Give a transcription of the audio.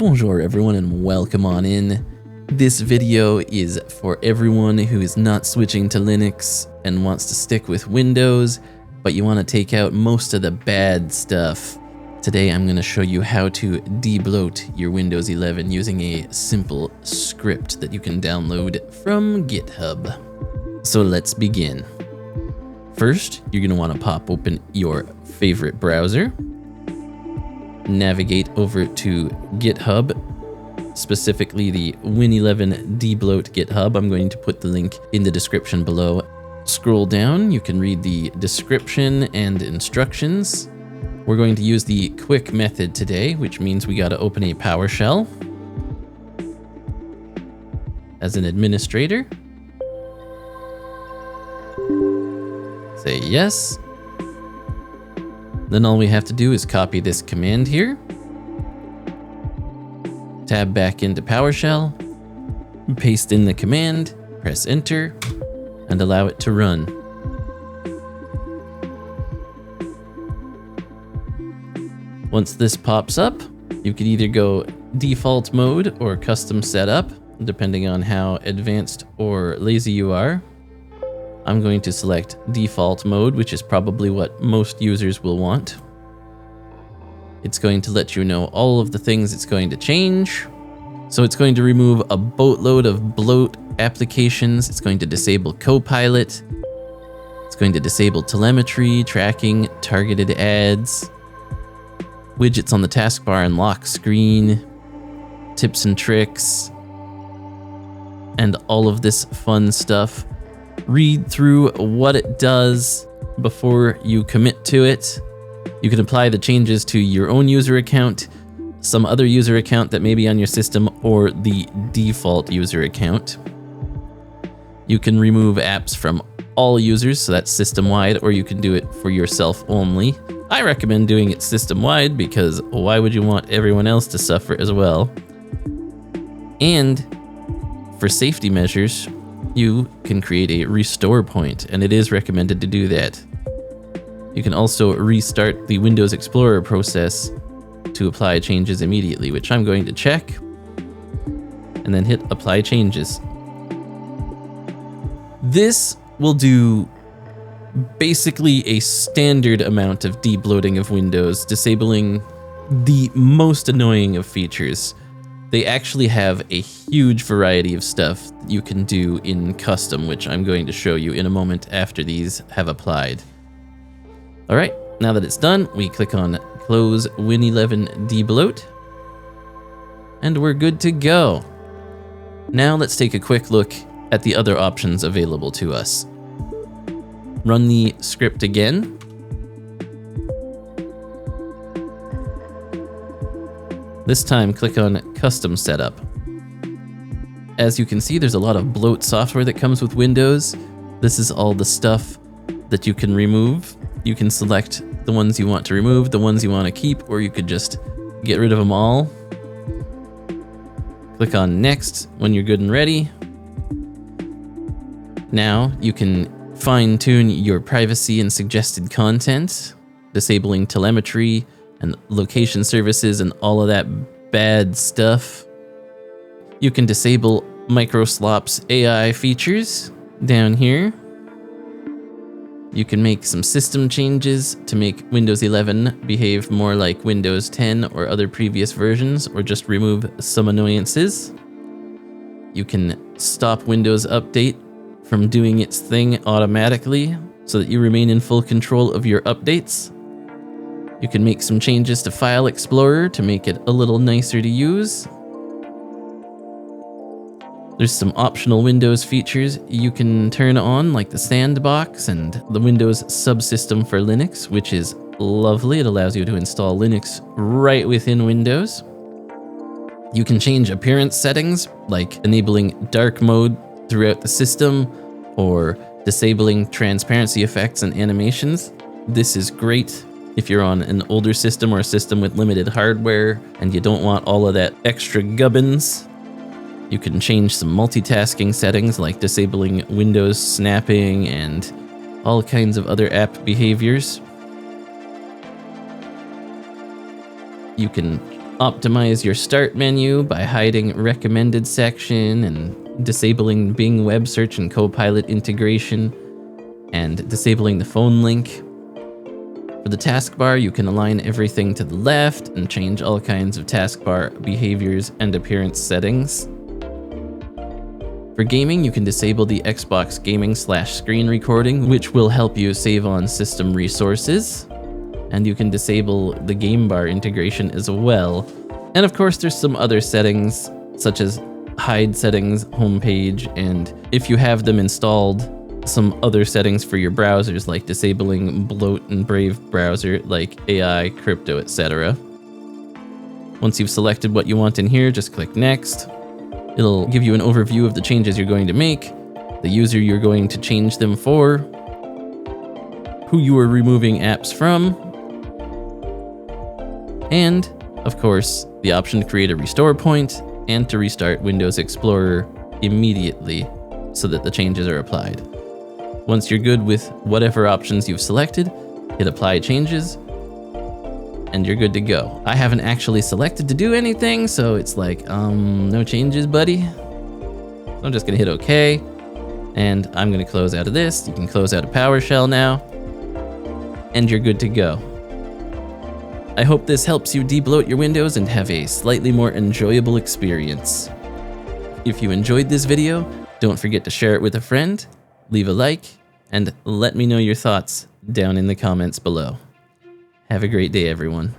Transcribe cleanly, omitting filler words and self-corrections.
Bonjour everyone and welcome on in. This video is for everyone who is not switching to Linux and wants to stick with Windows, but you want to take out most of the bad stuff. Today I'm going to show you how to debloat your Windows 11 using a simple script that you can download from GitHub. So let's begin. First, you're going to want to pop open your favorite browser. Navigate over to GitHub, specifically the Win11 Debloat GitHub. I'm going to put the link in the description below. Scroll down, you can read the description and instructions. We're going to use the quick method today, which means we got to open a PowerShell. As an administrator, say yes. Then all we have to do is copy this command here, tab back into PowerShell, paste in the command, press enter, and allow it to run. Once this pops up, you can either go default mode or custom setup, depending on how advanced or lazy you are. I'm going to select default mode, which is probably what most users will want. It's going to let you know all of the things it's going to change. So it's going to remove a boatload of bloat applications. It's going to disable Copilot. It's going to disable telemetry, tracking, targeted ads, widgets on the taskbar and lock screen, tips and tricks, and all of this fun stuff. Read through what it does before you commit to it. You can apply the changes to your own user account, some other user account that may be on your system, or the default user account. You can remove apps from all users, so that's system-wide, or you can do it for yourself only. I recommend doing it system-wide because why would you want everyone else to suffer as well? And for safety measures, you can create a restore point, and it is recommended to do that. You can also restart the Windows Explorer process to apply changes immediately, which I'm going to check, and then hit apply changes. This will do basically a standard amount of debloating of Windows, disabling the most annoying of features. They actually have a huge variety of stuff you can do in custom, which I'm going to show you in a moment after these have applied. All right, now that it's done, we click on Close Win11 Debloat, and we're good to go. Now let's take a quick look at the other options available to us. Run the script again. This time, click on Custom Setup. As you can see, there's a lot of bloat software that comes with Windows. This is all the stuff that you can remove. You can select the ones you want to remove, the ones you want to keep, or you could just get rid of them all. Click on Next when you're good and ready. Now you can fine-tune your privacy and suggested content, disabling telemetry and location services and all of that bad stuff. You can disable microslop's AI features down here. You can make some system changes to make Windows 11 behave more like Windows 10 or other previous versions, or just remove some annoyances. You can stop Windows Update from doing its thing automatically so that you remain in full control of your updates. You can make some changes to File Explorer to make it a little nicer to use. There's some optional Windows features you can turn on, like the sandbox and the Windows subsystem for Linux, which is lovely. It allows you to install Linux right within Windows. You can change appearance settings, like enabling dark mode throughout the system or disabling transparency effects and animations. This is great if you're on an older system or a system with limited hardware and you don't want all of that extra gubbins. You can change some multitasking settings like disabling Windows snapping and all kinds of other app behaviors. You can optimize your start menu by hiding recommended section and disabling Bing web search and Copilot integration and disabling the phone link. For the taskbar, you can align everything to the left and change all kinds of taskbar behaviors and appearance settings. For gaming, you can disable the Xbox gaming/screen recording, which will help you save on system resources. And you can disable the game bar integration as well. And of course, there's some other settings, such as hide settings, homepage, and if you have them installed, some other settings for your browsers, like disabling bloat and Brave browser, like AI, crypto, etc. Once you've selected what you want in here, just click Next. It'll give you an overview of the changes you're going to make, the user you're going to change them for, who you are removing apps from, and, of course, the option to create a restore point and to restart Windows Explorer immediately so that the changes are applied. Once you're good with whatever options you've selected, hit Apply Changes, and you're good to go. I haven't actually selected to do anything, so it's like, no changes, buddy. So I'm just gonna hit OK, and I'm gonna close out of this. You can close out of PowerShell now, and you're good to go. I hope this helps you debloat your Windows and have a slightly more enjoyable experience. If you enjoyed this video, don't forget to share it with a friend, leave a like, and let me know your thoughts down in the comments below. Have a great day, everyone.